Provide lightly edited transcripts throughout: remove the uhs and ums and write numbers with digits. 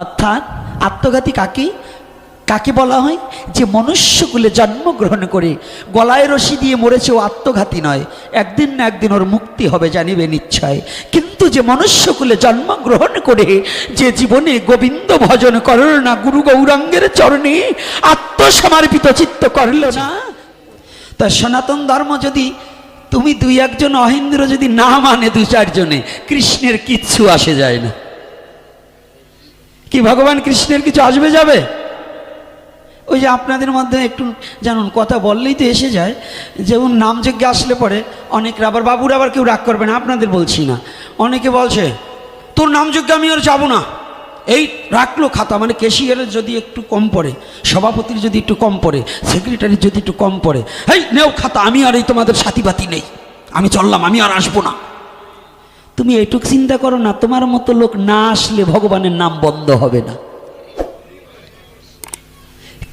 অর্থাৎ আত্মঘাতী কাকে কাকে বলা হয়? যে মনুষ্যকুলে জন্মগ্রহণ করে গলায় রশি দিয়ে মরেছে ও আত্মঘাতী নয়, একদিন না একদিন ওর মুক্তি হবে জানিবে নিশ্চয়। কিন্তু যে মনুষ্যকুলে জন্মগ্রহণ করে যে জীবনে গোবিন্দ ভজন করল না, গুরু গৌরাঙ্গের চরণে আত্মসমর্পিত চিত্ত করল না, তা সনাতন ধর্ম যদি তুমি দুই একজন অহিন্দুর যদি না মানে দু চারজনে, কৃষ্ণের কিচ্ছু আসে যায় না। কি ভগবান কৃষ্ণের কিছু আসবে যাবে? ওই যে আপনাদের মধ্যে একটু জানুন কথা বললেই তো এসে যায়, যেমন নামযজ্ঞে আসলে পরে অনেকরা আবার, বাবুরা আবার কেউ রাগ করবে না, আপনাদের বলছি না, অনেকে বলছে তোর নামযজ্ঞে আমি আর যাবো না, এই রাখলো খাতা, মানে ক্যাশিয়ারের যদি একটু কম পড়ে, সভাপতির যদি একটু কম পড়ে, সেক্রেটারির যদি একটু কম পড়ে, এই নেও খাতা, আমি আর এই তোমাদের সাথীবাতি নেই, আমি চললাম, আমি আর আসবো না। তুমি এটুক চিন্তা করো না, তোমার মতো লোক না আসলে ভগবানের নাম বন্ধ হবে না,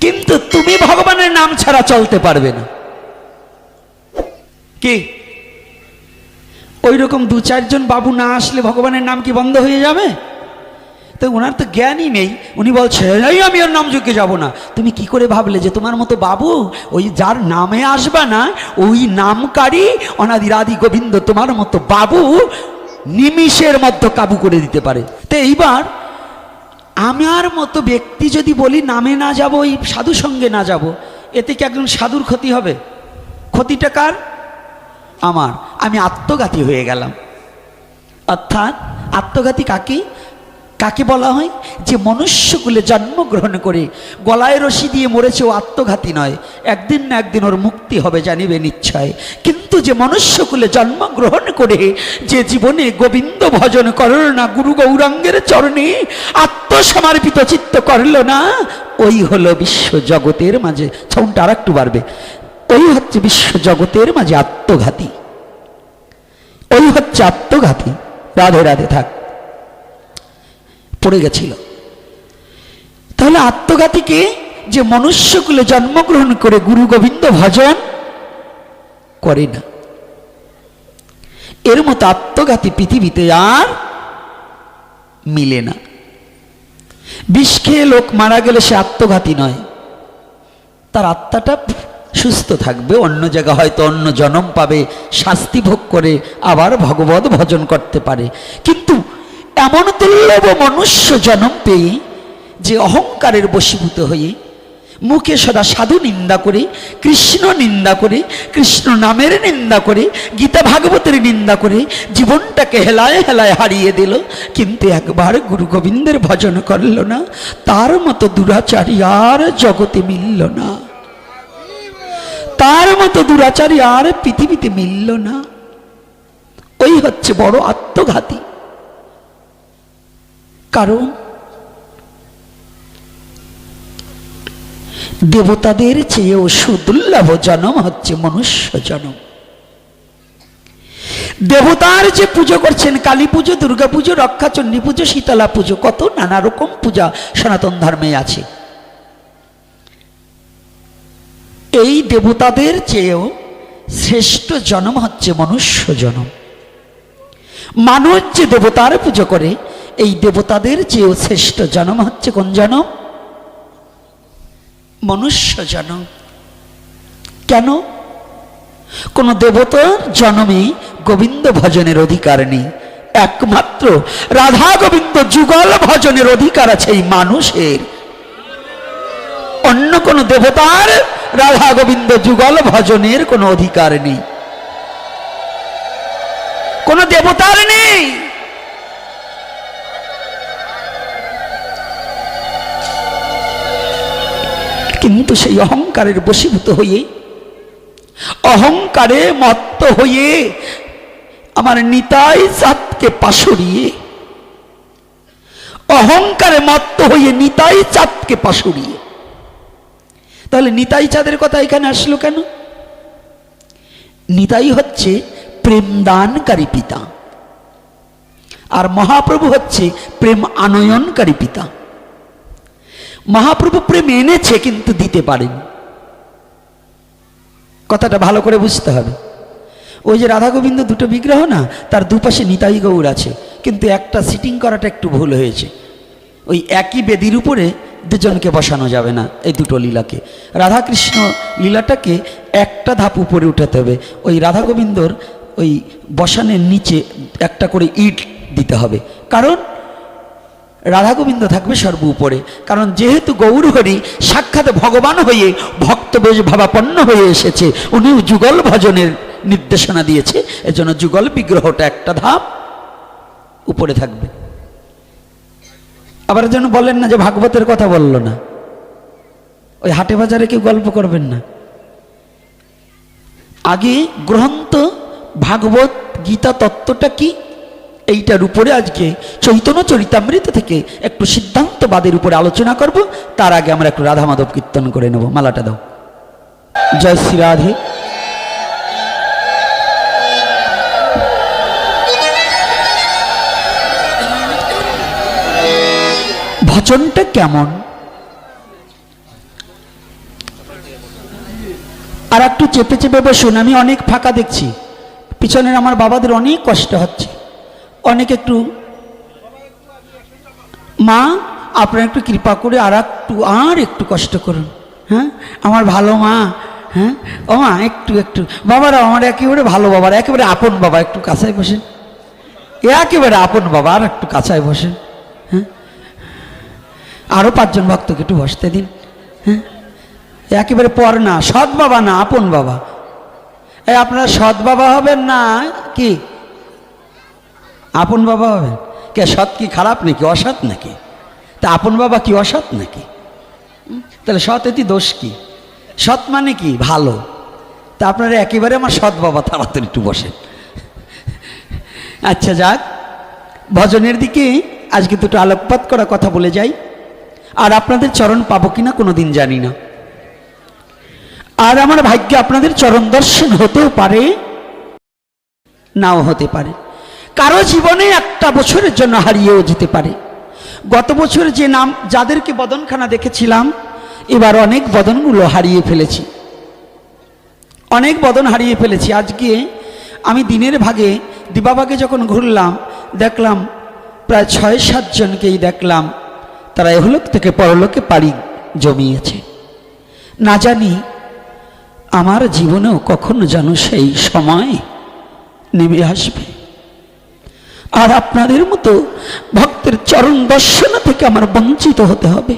কিন্তু তুমি ভগবানের নাম ছাড়া চলতে পারবে না। কি ওই রকম দু চারজন বাবু না আসলে ভগবানের নাম কি বন্ধ হয়ে যাবে? তো ওনার তো জ্ঞানই নেই, উনি বলছে এই আমি আর নামযজ্ঞে যাব না। তুমি কি করে ভাবলে যে তোমার মতো বাবু ওই যার নামে আসবা না, ওই নামকারী অনাদিরাদি গোবিন্দ তোমার মতো বাবু নিমিষের মধ্যে কাবু করে দিতে পারে। তো এইবার আমার মতো ব্যক্তি যদি বলি নামে না যাব, ওই সাধু সঙ্গে না যাব, এতে কি একজন সাধুর ক্ষতি হবে? ক্ষতিটা কার? আমার। আমি আত্মঘাতী হয়ে গেলাম। অর্থাৎ আত্মঘাতী কাকে কাকে বলা হয়? যে মনুষ্যকুলে জন্মগ্রহণ করে গলায় রশি দিয়ে মরেছে ও আত্মঘাতী নয়, একদিন না একদিন ওর মুক্তি হবে জানিবে নিশ্চয়। কিন্তু যে মনুষ্যকুলে জন্মগ্রহণ করে যে জীবনে গোবিন্দ ভজন করল না, গুরু গৌরাঙ্গের চরণে আত্মসমর্পিত চিত্ত করল না, ওই হলো বিশ্ব জগতের মাঝে, সাউন্ডটা আর একটু বাড়বে, ওই হচ্ছে বিশ্ব জগতের মাঝে আত্মঘাতী, ওই হচ্ছে আত্মঘাতী। রাধে রাধে থাক, পড়ে গেছিল। তাহলে আত্মঘাতীকে যে মনুষ্যকুলে জন্মগ্রহণ করে গুরু গোবিন্দ ভজন করে না, এর মতো আত্মঘাতী পৃথিবীতে আর মিলে না। বিষ খেয়ে লোক মারা গেলে সে আত্মঘাতী নয়, তার আত্মাটা সুস্থ থাকবে, অন্য জায়গা হয়তো অন্য জন্ম পাবে, শাস্তি ভোগ করে আবার ভগবত ভজন করতে পারে। কিন্তু এমন দুর্লভ মনুষ্য জন্ম পেয়ে যে অহংকারের বশীভূত হয়ে মুখে সদা সাধু নিন্দা করে, কৃষ্ণ নিন্দা করে, কৃষ্ণ নামের নিন্দা করে, গীতা ভাগবতের নিন্দা করে জীবনটাকে হেলায় হেলায় হারিয়ে দিল, কিন্তু একবার গুরু গোবিন্দের ভজন করল না, তার মতো দুরাচারী আর জগতে মিলল না, তার মতো দুরাচারী আর পৃথিবীতে মিলল না। ওই হচ্ছে বড় আত্মঘাতী। কারণ দেবতাদের চেয়েও সুদুর্লভ জন্ম হচ্ছে মনুষ্য জন্ম। দেবতার যে পুজো করছেন, কালী পুজো, দুর্গা পুজো, রক্ষাচণ্ডী পুজো, শীতলা পুজো, কত নানা রকম পূজা সনাতন ধর্মে আছে। এই দেবতাদের চেয়েও শ্রেষ্ঠ জন্ম হচ্ছে মনুষ্য জন্ম। মানুষ যে দেবতার পুজো করে, এই দেবতাদের চেয়েও শ্রেষ্ঠ জন্ম হচ্ছে কোন জন্ম? মনুষ্য জন্ম। কেন? কোন দেবতার জন্মে গোবিন্দ ভজনের অধিকার নেই, একমাত্র রাধা গোবিন্দ যুগল ভজনের অধিকার আছে এই মানুষের। অন্য কোন দেবতার রাধা গোবিন্দ যুগল ভজনের কোনো অধিকার নেই, কোন দেবতার নেই। কিন্তু সেই অহংকারের বশীভূত হয়ে, অহংকারে মত্ত হয়ে, আমার নিতাই চাঁদকে পাশরিয়ে, অহংকারে মত্ত হয়ে নিতাই চাঁদকে পাশরিয়ে। তাহলে নিতাই চাঁদের কথা এখানে আসলো কেন? নিতাই হচ্ছে প্রেম দানকারী পিতা, আর মহাপ্রভু হচ্ছে প্রেম আনয়নকারী পিতা। মহাপ্রভু প্রেম এনেছে কিন্তু দিতে পারেন, কথাটা ভালো করে বুঝতে হবে। ওই যে রাধা গোবিন্দ দুটো বিগ্রহ না, তার দুপাশে নিতাই গৌর আছে, কিন্তু একটা সিটিং করাটা একটু ভুল হয়েছে। ওই একই বেদির উপরে দুজনকে বসানো যাবে না, এই দুটো লীলাকে। রাধাকৃষ্ণ লীলাটাকে একটা ধাপ উপরে উঠাতে হবে। ওই রাধা গোবিন্দর ওই বসানের নিচে একটা করে ইট দিতে হবে, কারণ রাধা গোবিন্দ থাকবে সর্ব উপরে। কারণ যেহেতু গৌরহরি সাক্ষাৎ ভগবান হয়ে ভক্ত বেশ ভাবাপন্ন হয়ে এসেছে, উনিও যুগল ভজনের নির্দেশনা দিয়েছে, এজন্য যুগল বিগ্রহটা একটা ধাপ উপরে থাকবে। আবার যেন বলেন না যে ভাগবতের কথা বলল না, ওই হাটে বাজারে কেউ গল্প করবেন না। আগে গ্রন্থ ভাগবত গীতা তত্ত্বটা কি, এইটার উপরে আজকে চৈতন্য চরিতামৃত থেকে একটু সিদ্ধান্তবাদের উপরে আলোচনা করব। তার আগে আমরা একটু রাধা মাধব কীর্তন করে নেব। মালাটা দাও। জয় শ্রী রাধে। ভজনটা কেমন, আর একটু চেপে চেপে বসুন। আমি অনেক ফাঁকা দেখছি, পিছনের আমার বাবাদের অনেক কষ্ট হচ্ছে। অনেক একটু মা আপনারা একটু কৃপা করে আর একটু কষ্ট করুন। হ্যাঁ আমার ভালো মা, হ্যাঁ ও মা একটু একটু, বাবারা আমার একেবারে ভালো বাবার, একেবারে আপন বাবা, একটু কাছায় বসেন, একেবারে আপন বাবা, আর একটু কাছায় বসেন। হ্যাঁ আরও 5 জন ভক্তকে একটু বসতে দিন। হ্যাঁ একেবারে পর না, সৎ বাবা না, আপন বাবা। এই আপনারা সৎ বাবা হবেন না কি আপন বাবা হবেন? কে সৎ কি খারাপ নাকি, অসৎ নাকি? তা আপন বাবা কি অসৎ নাকি? তাহলে সৎ এটি দোষ কি? সৎ মানে কি ভালো। তা আপনারা একেবারে আমার সৎ বাবা, তাড়াতাড়ি একটু বসেন। আচ্ছা যাক, ভজনের দিকে আজকে দুটো আলোকপাত করা কথা বলে যাই। আর আপনাদের চরণ পাবো কিনা কোনোদিন জানি না, আর আমার ভাগ্যে আপনাদের চরণ দর্শন হতেও পারে, নাও হতে পারে। কারো জীবনে একটা বছরের জন্য হারিয়েও যেতে পারে। গত বছর যে নাম যাদেরকে বদনখানা দেখেছিলাম, এবার অনেক বদনগুলো হারিয়ে ফেলেছি, অনেক বদন হারিয়ে ফেলেছি। আজকে আমি দিনের ভাগে দিবাভাগে যখন ঘুরলাম, দেখলাম প্রায় 6-7 জনকেই দেখলাম তারা এহলোক থেকে পরলোকে পাড়ি জমিয়েছে। না জানি আমার জীবনেও কখনো যেন সেই সময় নেমে আসবে, আর আপনাদের মতো ভক্তের চরণ দর্শন থেকে আমার বঞ্চিত হতে হবে।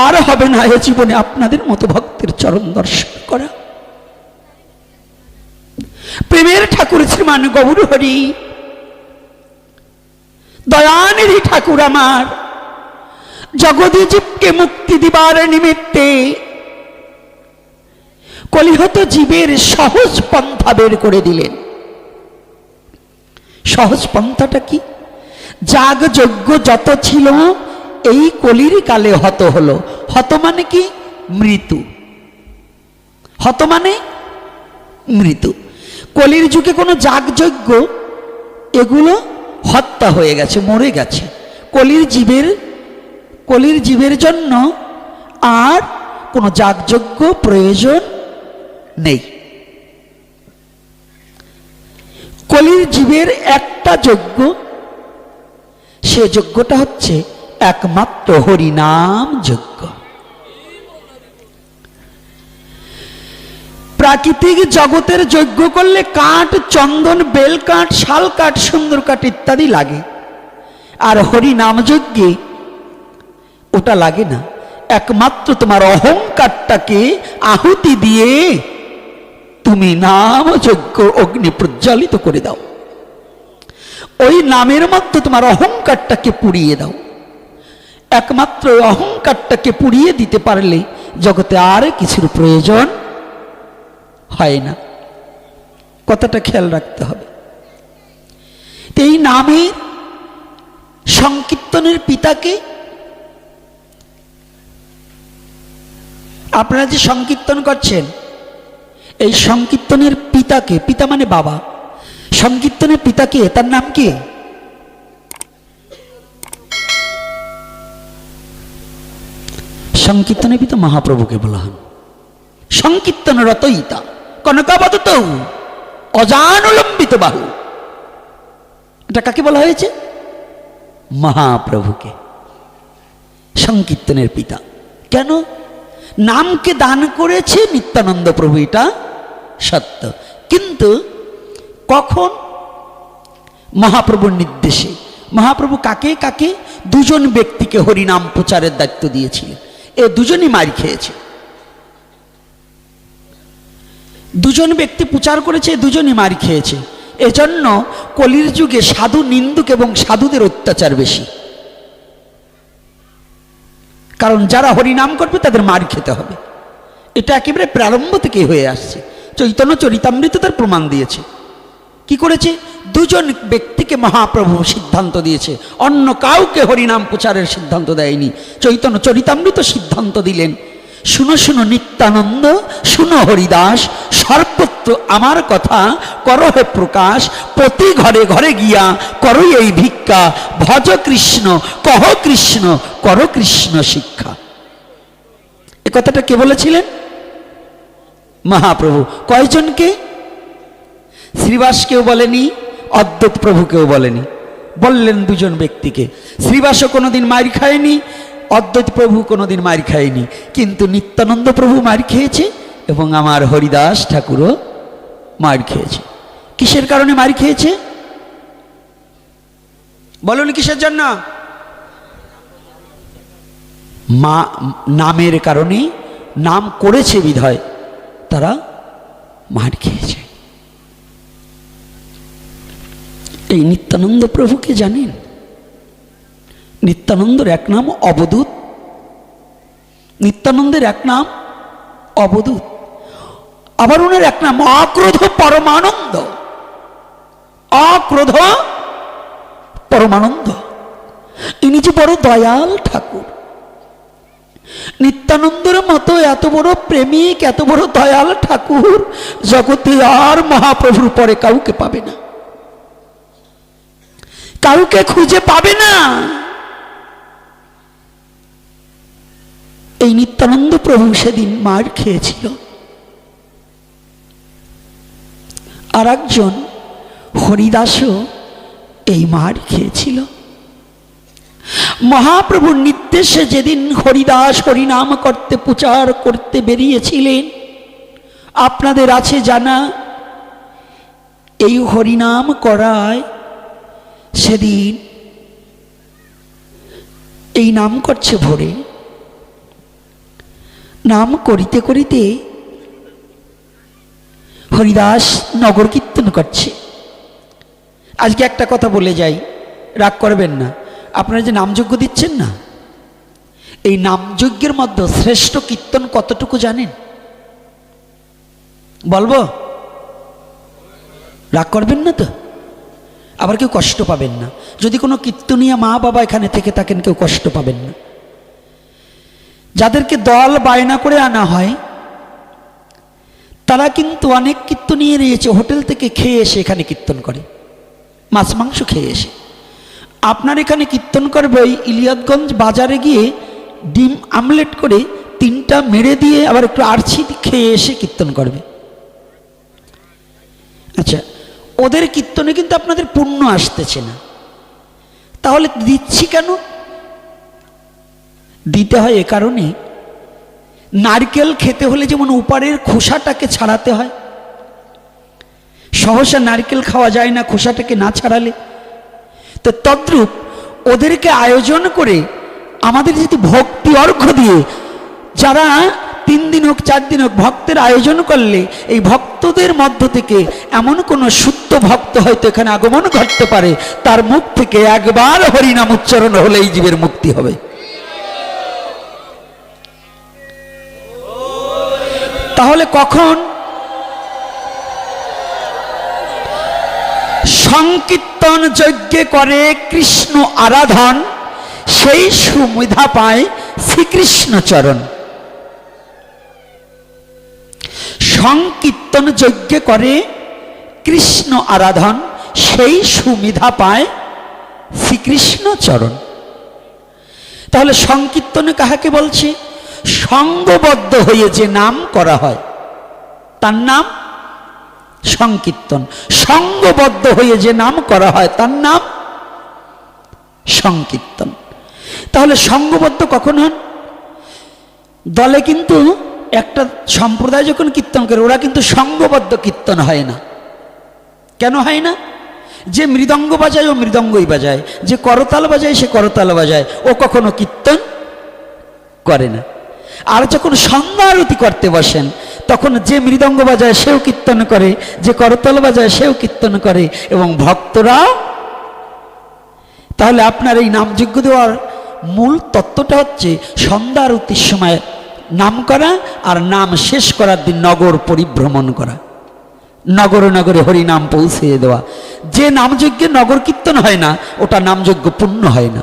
আর হবে না এ জীবনে আপনাদের মতো ভক্তের চরণ দর্শন করা। প্রেমের ঠাকুর শ্রীমান গৌরহরি, দয়ানিধি ঠাকুর আমার, জগদী জীবকে মুক্তি দিবার নিমিত্তে কলিহত জীবের সহজ পন্থা বের করে দিলেন। সহজ পন্থাটা কি? যাগ যজ্ঞ যত ছিল এই কলির কালে হত হলো। হত মানে কি? মৃত্যু। হত মানে মৃত্যু। কলির যুগে কোনো যাগ যজ্ঞ এগুলো হত্যা হয়ে গেছে, মরে গেছে। কলির জীবের জন্য আর কোনো যাগযজ্ঞ প্রয়োজন নেই। কলির জীবের একটা যজ্ঞ, সে যজ্ঞটা হচ্ছে একমাত্র হরিনাম যজ্ঞ। প্রাকৃতিক জগতের যজ্ঞ করলে কাঠ, চন্দন, বেল কাঠ, শাল কাঠ, সুন্দর কাঠ ইত্যাদি লাগে, আর হরিনাম যজ্ঞে ওটা লাগে না। একমাত্র তোমার অহংকারটাকে আহুতি দিয়ে তুমি নাম যজ্ঞ অগ্নি প্রজ্বালিত করে দাও। ওই নামের মধ্যে তোমার অহংকারটাকে পুড়িয়ে দাও। একমাত্র অহংকারটাকে পুড়িয়ে দিতে পারলে জগতে আর কিছুর প্রয়োজন হয় না। কথাটা খেয়াল রাখতে হবে। এই নামে সংকীর্তনের পিতাকে, আপনারা যে সংকীর্তন করছেন, এই সংকীর্তনের পিতাকে, পিতা মানে বাবা, সংকীর্তনের পিতাকে, তার নাম কি? সংকীর্তনের পিতা মহাপ্রভুকে বলা হন। সংকীর্তন রতইতা কনকাবদত অজানুলম্বিত বাহু, এটা কাকে বলা হয়েছে? মহাপ্রভুকে। সংকীর্তনের পিতা। কেন? নামকে দান করেছে নিত্যানন্দ প্রভু, এটা সত্য। কিন্তু কখন? মহাপ্রভুর নির্দেশে। মহাপ্রভু কাকে কাকে? দুজন ব্যক্তিকে হরিনাম প্রচারের দায়িত্ব দিয়েছিলেন। এ দুজনই মার খেয়েছে। দুজন ব্যক্তি প্রচার করেছে, দুজনই মার খেয়েছে। এজন্য কলির যুগে সাধু নিন্দুক এবং সাধুদের অত্যাচার বেশি। কারণ যারা হরিনাম করবে তাদের মার খেতে হবে। এটা একেবারে প্রারম্ভ থেকেই হয়ে আসছে। চৈতন্য চরিতামৃত তার প্রমাণ দিয়েছে। কি করেছে? দুজন ব্যক্তিকে মহাপ্রভু সিদ্ধান্ত দিয়েছে, অন্য কাউকে হরিনাম প্রচারের সিদ্ধান্ত দেয়নি। চৈতন্য চরিতামৃত সিদ্ধান্ত দিলেন, শুনো শুনো নিত্যানন্দ, শুনো হরিদাস, সর্বত্র আমার কথা করো হে প্রকাশ, প্রতি ঘরে ঘরে গিয়া করো এই ভিক্ষা, ভজ কৃষ্ণ কহ কৃষ্ণ, করো কৃষ্ণ শিক্ষা। এ কথাটা কে বলেছিলেন? মহাপ্রভু। কয়জনকে? শ্রীবাসকেও বলেনি, অদ্বৈত প্রভুকেও বলেনি, বললেন দুজন ব্যক্তিকে। শ্রীবাসও কোনোদিন মার খায়নি, অদ্বৈত প্রভু কোনোদিন মার খায়নি, কিন্তু নিত্যানন্দ প্রভু মার খেয়েছে এবং আমার হরিদাস ঠাকুরও মার খেয়েছে। কিসের কারণে মার খেয়েছে? বলুন কিসের জন্য? মা নামের কারণে, নাম করেছে বিধায় তারা মার খেয়েছে। এই নিত্যানন্দ প্রভুকে জানেন? নিত্যানন্দের এক নাম অবধূত। নিত্যানন্দের এক নাম অবধূত। আবার ওনার এক নাম অক্রোধ পরমানন্দ। অক্রোধ পরমানন্দ। ইনি যে বড় দয়াল ঠাকুর। নিত্যানন্দের মতো এত বড় প্রেমিক, এত বড় দয়াল ঠাকুর জগতে আর মহাপ্রভুর পরে কাউকে পাবে না, কাউকে খুঁজে পাবে না। এই নিত্যানন্দ প্রভু সেদিন মার খেয়েছিল। আর একজন হরিদাসও এই মার খেয়েছিল। মহাপ্রভুর নির্দেশে যেদিন হরিদাস হরিনাম করতে প্রচার করতে বেরিয়েছিলেন, আপনাদের আছে জানা, এই হরিনাম করায় সেদিন এই নাম করছে ভোরে, নাম করিতে করিতে হরিদাস নগর কীর্তন করছে। আজকে একটা কথা বলে যাই, রাগ করবেন না। আপনারা যে নামযজ্ঞ দিচ্ছেন না, এই নামযজ্ঞের মধ্যে শ্রেষ্ঠ কীর্তন কতটুকু জানেন? বলবো? রাগ করবেন না তো? আবার কেউ কষ্ট পাবেন না। যদি কোনো কীর্তনিয়া মা বাবা এখানে থেকে থাকেন, কেউ কষ্ট পাবেন না। যাদেরকে দল বায়না করে আনা হয়, তারা কিন্তু অনেক কীর্তনিয়ে রয়েছে, হোটেল থেকে খেয়ে এসে এখানে কীর্তন করে, মাছ মাংস খেয়ে এসে। আপনার এখানে কীর্তন করবে ওই ইলিয়াতগঞ্জ বাজারে গিয়ে ডিম আমলেট করে 3টা মেরে দিয়ে আবার একটু আরছি খেয়ে এসে কীর্তন করবে। আচ্ছা, ওদের কীর্তনে কিন্তু আপনাদের পুণ্য আসতেছে না, তাহলে দিচ্ছি কেন? দিতে হয় এ কারণে, নারকেল খেতে হলে যেমন উপরের খোসাটাকে ছাড়াতে হয়, সহসা নারকেল খাওয়া যায় না খোসাটাকে না ছাড়ালে। তো তদ্রূপ ওদেরকে আয়োজন করে আমাদের যদি ভক্তি অর্ঘ্য দিয়ে, যারা 3 দিন হোক 4 দিন হোক ভক্তের আয়োজন করলে, এই ভক্তদের মধ্য থেকে এমন কোনো শুদ্ধ ভক্ত হয়তো এখানে আগমন ঘটতে পারে, তার মুখ থেকে একবার হরিনাম উচ্চারণ হলেই জীবের মুক্তি হবে। তাহলে কখন? সংকীর্তন যজ্ঞে করে কৃষ্ণ আরাধন, সেই সুবিধা পায় শ্রীকৃষ্ণ চরণ। সংকীর্তন যজ্ঞে করে কৃষ্ণ আরাধন, সেই সুবিধা পায় শ্রীকৃষ্ণ চরণ। তাহলে সংকীর্তনে কাহাকে বলছে? সঙ্গবদ্ধ হয়ে যে নাম করা হয় তার নাম সংকীর্তন। সঙ্গবদ্ধ হয়ে যে নাম করা হয় তার নাম সংকীর্তন। তাহলে সঙ্গবদ্ধ কখন হন? দলে কিন্তু একটা সম্প্রদায় যখন কীর্তন করে ওরা কিন্তু সঙ্গবদ্ধ কীর্তন হয় না। কেন হয় না? যে মৃদঙ্গ বাজায় ও মৃদঙ্গই বাজায়, যে করতাল বাজায় সে করতাল বাজায়, ও কখনো কীর্তন করে না। আর যখন সন্ধ্যা আরতি করতে বসেন তখন যে মৃদঙ্গ বাজায় সেও কীর্তন করে, যে করতাল বাজায় সেও কীর্তন করে এবং ভক্তরাও। তাহলে আপনার এই নামযজ্ঞ দেওয়ার মূল তত্ত্বটা হচ্ছে সন্ধ্যা আরতির সময় নাম করা আর নাম শেষ করার দিন নগর পরিভ্রমণ করা, নগরে নগরে হরি নাম পৌঁছে দেওয়া। যে নামযজ্ঞে নগর কীর্তন হয় না ওটা নামযজ্ঞ পূর্ণ হয় না।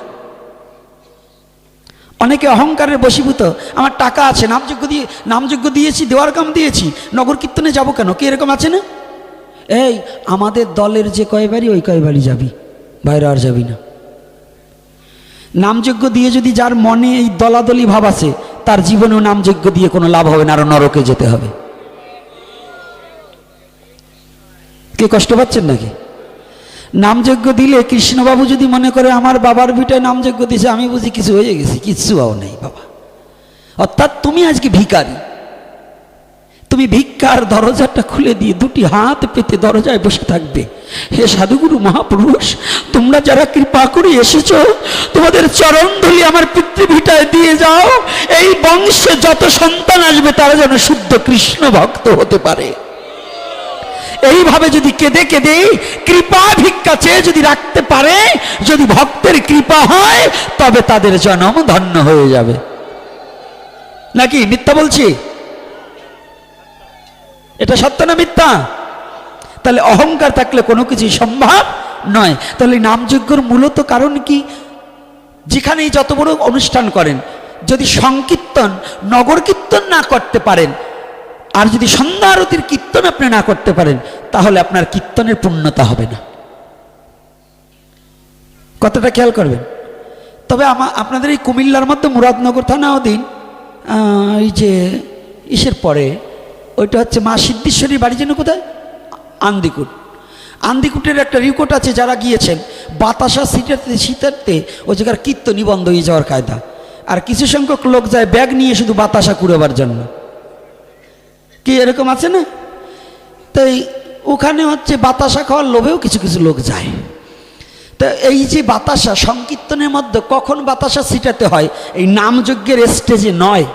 অনেকে অহংকারের বশীভূত, আমার টাকা আছে, নামযজ্ঞ দিয়েছি, দেওয়ার কাম দিয়েছি, নগর কীর্তনে যাব কেন? কি এরকম আছে না? এই আমাদের দলের যে কয় বাড়ি ওই কয় বাড়ি যাবি, বাইরে আর যাবি না। নামযজ্ঞ দিয়ে যদি যার মনে এই দলাদলি ভাব আছে তার জীবনেও নামযজ্ঞ দিয়ে কোনো লাভ হবে না, আরো নরকে যেতে হবে। কে কষ্ট পাচ্ছেন নাকি? নামযজ্ঞ দিলে কৃষ্ণবাবু যদি মনে করে আমার বাবার ভিটায় নামযজ্ঞ দিয়েছে আমি বুঝি কিছু হয়ে গেছি, কিচ্ছু আও নেই বাবা। অর্থাৎ তুমি আজকে ভিখারি, তুমি ভিক্ষার দরজাটা খুলে দিয়ে দুটি হাত পেতে দরজায় বসে থাকবে। হে সাধুগুরু মহাপুরুষ, তোমরা যারা কৃপা করে এসেছো তোমাদের চরণ ধুলি আমার পিতৃভিটায় দিয়ে যাও, এই বংশে যত সন্তান আসবে তারা যেন শুদ্ধ কৃষ্ণ ভক্ত হতে পারে। এইভাবে যদি কেঁদে কেঁদে কৃপা ভিক্ষা চেয়ে যদি রাখতে পারে, যদি ভক্তের কৃপা হয় তবে তাদের জন্ম ধন্য হয়ে যাবে। নাকি মিথ্যা বলছি? এটা সত্য না মিথ্যা? তাহলে অহংকার থাকলে কোনো কিছুই সম্ভব নয়। তাহলে নামযজ্ঞর মূলত কারণ কি? যেখানেই যত বড় অনুষ্ঠান করেন যদি সংকীর্তন নগর কীর্তন না করতে পারেন আর যদি সন্ধ্যা আরতির কীর্তন আপনি না করতে পারেন তাহলে আপনার কীর্তনের পূর্ণতা হবে না। কতটা খেয়াল করবেন। তবে আপনাদের এই কুমিল্লার মধ্যে মুরাদনগর থানা অধীন এই যে ইসের পরে ওইটা হচ্ছে মা সিদ্ধেশ্বরীর বাড়ি যেন কোথায়, আন্দিকুট। আন্দিকুটের একটা রিপোর্ট আছে, যারা গিয়েছেন বাতাসা শীতার্থে ওই জায়গার কীর্তনই বন্ধ হয়ে যাওয়ার কায়দা। আর কিছু সংখ্যক লোক যায় ব্যাগ নিয়ে শুধু বাতাসা কুড়াবার জন্য। কি এরকম আছে না? তাই ওখানে হচ্ছে বাতাসা খাওয়ার লোভেও কিছু কিছু লোক যায়। তো এই যে বাতাসা সংকীর্তনের মধ্যে কখন বাতাসা ছিটাতে হয়? এই নামযজ্ঞের স্টেজে নয়।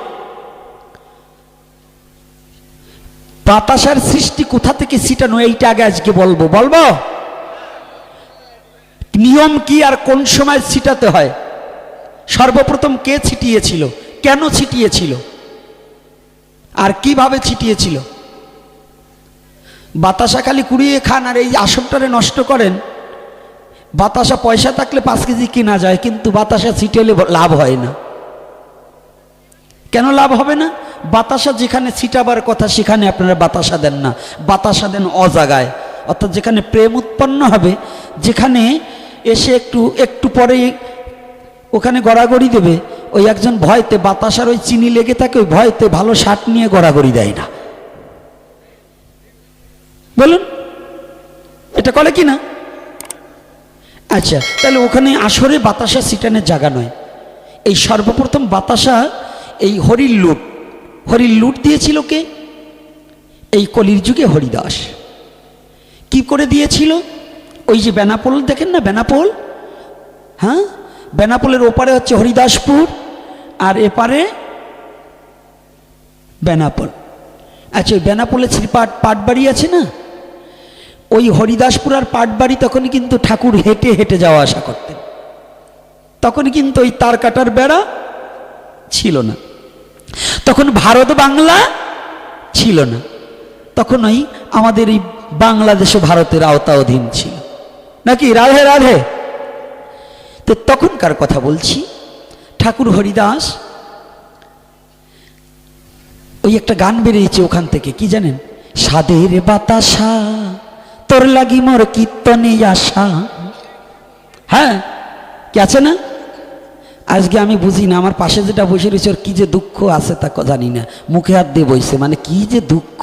বাতাসার সৃষ্টি কোথা থেকে ছিটানো এইটা আগে আজকে বলবো। নিয়ম কি আর কোন সময় ছিটাতে হয়? সর্বপ্রথম কে ছিটিয়েছিল, কেন ছিটিয়েছিল, আর কিভাবে ছিটিয়েছিল? বাতাসা খালি কুড়িয়ে খান আর এই আসনটারে নষ্ট করেন। বাতাসা পয়সা থাকলে 5 কেজি কেনা যায়, কিন্তু বাতাসা ছিটালে লাভ হয় না। কেন লাভ হবে না? বাতাসা যেখানে ছিটাবার কথা সেখানে আপনারা বাতাসা দেন না, বাতাসা দেন অজাগায়। অর্থাৎ যেখানে প্রেম উৎপন্ন হবে, যেখানে এসে একটু পরে ওখানে গড়াগড়ি দেবে, ওই একজন ভয়তে বাতাসার ওই চিনি লেগে থাকে, ওই ভয়তে ভালো শার্ট নিয়ে গড়াগড়ি দেয় না। বলুন এটা করে কি না? আচ্ছা, তাহলে ওখানে আসরে বাতাসা ছিটানোর জায়গা নয়। এই সর্বপ্রথম বাতাসা এই হরির লুট দিয়েছিল কে? এই কলির যুগে হরিদাস। কি করে দিয়েছিল? ওই যে বেনাপোল দেখেন না, বেনাপোল, হ্যাঁ, বেনাপোলের ওপারে হচ্ছে হরিদাসপুর আর এপারে বেনাপোল। আচ্ছা, ওই বেনাপোলে পাটবাড়ি আছে না, ওই হরিদাসপুর আর পাটবাড়ি তখন কিন্তু ঠাকুর হেঁটে হেঁটে যাওয়া আসা করতেন। তখন কিন্তু ওই তার কাটার বেড়া ছিল না, তখন ভারত বাংলা ছিল না, তখন ওই আমাদের এই বাংলাদেশও ভারতের আওতা অধীন ছিল। নাকি? রাধে রাধে। তো তখনকার কথা বলছি। ঠাকুর হরিদাস ওই একটা গান বেরিয়েছে ওখান থেকে, কি জানেন? সাদের বাতাসা তোর লাগি মোর কীর্তনে আশা। হ্যাঁ, কি আছে না? আজকে আমি বুঝি না, আমার পাশে যেটা বসে রয়েছে ওর কি যে দুঃখ আছে তা জানি না, মুখে হাত দিয়ে বইছে, মানে কি যে দুঃখ।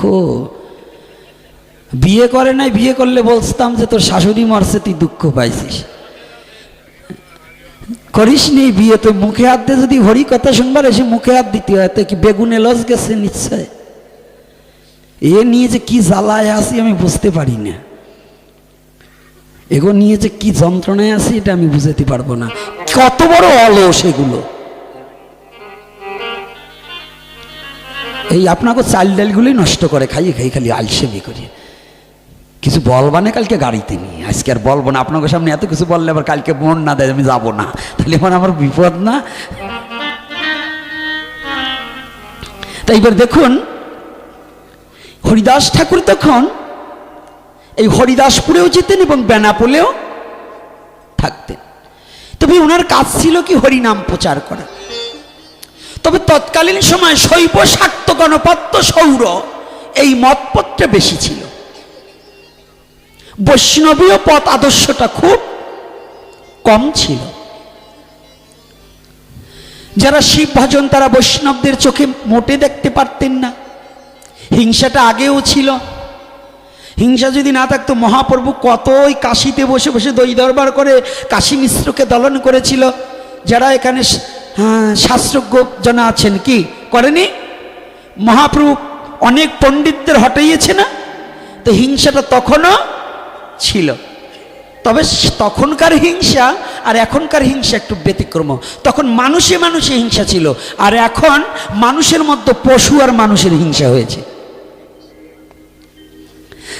বিয়ে করে নাই, বিয়ে করলে বলতাম যে তোর শাশুড়ি মরছে তুই দুঃখ পাইছিস। করিস নি বিয়ে, তো মুখে হাত দিয়ে যদি হরি কথা শুনবার এসে মুখে হাত দিতে হয়, তো কি বেগুনে লস গেছে নিশ্চয়। এ নিয়ে যে কি জ্বালায় আসি আমি বুঝতে পারি না, এগো নিয়ে যে কি যন্ত্রণায় আসি এটা আমি বুঝাতে পারবো না। কত বড় অলস এগুলো। এই আপনাকে চাল ডালগুলোই নষ্ট করে খাইয়ে খাই, খালি আলসেমি করে। কিছু বলবা না কালকে গাড়িতে নিয়ে, আজকে আর বলবো না আপনাকে সামনে। এত কিছু বললে আবার কালকে মন না দেয় আমি যাবো না, তাহলে এখন আমার বিপদ না। তাই এবার দেখুন হরিদাস ঠাকুর তখন এই হরিদাসপুরেও যেতেন এবং বেনাপোলেও থাকতেন। তবে ওনার কাজ ছিল কি হরিনাম প্রচার করা। তবে তৎকালীন সময় শৈব শাক্ত গণপত্য সৌর এই মতপত্রে বেশি ছিল। বৈষ্ণবীয় পথ আদর্শটা খুব কম ছিল। যারা শিব ভজন তারা বৈষ্ণবদের চোখে মোটে দেখতে পারতেন না। হিংসাটা আগেও ছিল। হিংসা যদি না থাকতো মহাপ্রভু কতই কাশীতে বসে বসে দই দরবার করে কাশী মিশ্রকে দলন করেছিল। যারা এখানে শাস্ত্রজ্ঞ জানা আছেন কি করেনি, মহাপ্রভু অনেক পণ্ডিতদের হটাইয়েছে না। তো হিংসাটা তখনও ছিল। তবে তখনকার হিংসা আর এখনকার হিংসা একটু ব্যতিক্রম। তখন মানুষে মানুষে হিংসা ছিল, আর এখন মানুষের মধ্যে পশু আর মানুষের হিংসা হয়েছে।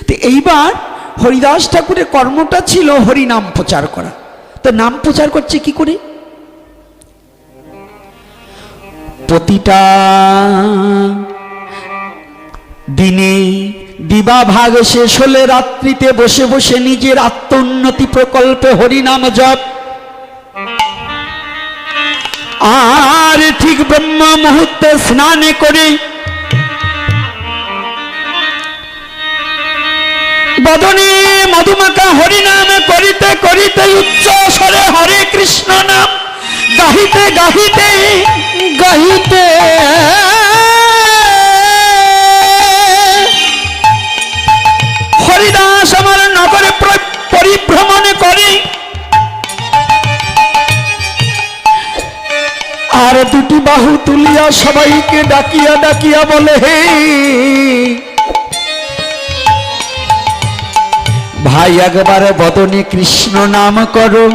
তো এইবার হরিদাস ঠাকুরের কর্মটা ছিল হরিনাম প্রচার করা। তো নাম প্রচার করছে কি করে? প্রতিটা দিনে দিবা ভাগ শেষ হলে রাত্রিতে বসে বসে নিজের আত্মোন্নতি প্রকল্পে হরিনাম জপ, আর ঠিক ব্রহ্ম মুহূর্তে স্নানে করে বদনে মধুমাখা হরিনাম করিতে করিতে উচ্চ স্বরে হরে কৃষ্ণ নাম গাহিতে গাহিতে গাহিতে হরিদাস আমার নগরে পরিভ্রমণ করে। আর দুটি বাহু তুলিয়া সবাইকে ডাকিয়া ডাকিয়া বলে, হে ভাই একবার বদনে কৃষ্ণ নাম করো।